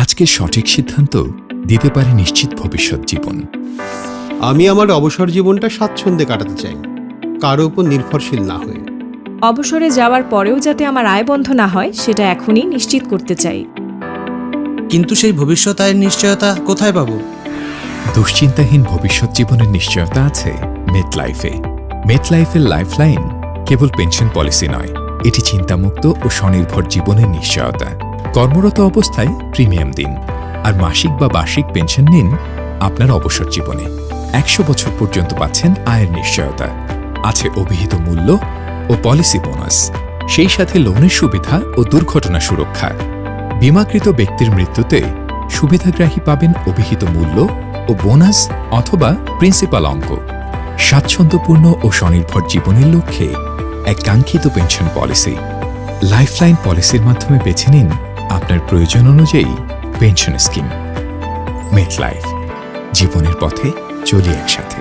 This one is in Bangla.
আজকের সঠিক সিদ্ধান্ত দিতে পারে নিশ্চিত ভবিষ্যৎ জীবন। আমি আমার অবসর জীবনটা স্বাচ্ছন্দ্যে কাটাতে চাই, কারো উপর নির্ভরশীল না হয়ে। অবসরে যাওয়ার পরেও যাতে আমার আয় বন্ধ না হয় সেটা এখনই নিশ্চিত করতে চাই। কিন্তু সেই ভবিষ্যৎ আয়ের নিশ্চয়তা কোথায় পাবো? দুশ্চিন্তাহীন ভবিষ্যৎ জীবনের নিশ্চয়তা আছে মেটলাইফে। মেটলাইফের লাইফলাইন কেবল পেনশন পলিসি নয়, এটি চিন্তামুক্ত ও স্বনির্ভর জীবনের নিশ্চয়তা। কর্মরত অবস্থায় প্রিমিয়াম দিন আর মাসিক বা বার্ষিক পেনশন নিন আপনার অবসর জীবনে। 100 বছর পর্যন্ত পাচ্ছেন আয়ের নিশ্চয়তা, আছে অভিহিত মূল্য ও পলিসি বোনাস, সেই সাথে লোনের সুবিধা ও দুর্ঘটনা সুরক্ষা। বীমাকৃত ব্যক্তির মৃত্যুতে সুবিধাগ্রাহী পাবেন অভিহিত মূল্য ও বোনাস অথবা প্রিন্সিপাল অঙ্ক। স্বাচ্ছন্দ্যপূর্ণ ও স্বনির্ভর জীবনের লক্ষ্যে এক কাঙ্ক্ষিত পেনশন পলিসি। লাইফলাইন পলিসির মাধ্যমে বেছে নিন আপনার প্রয়োজন অনুযায়ী পেনশন স্কিম। মেটলাইফ, জীবনের পথে চলি একসাথে।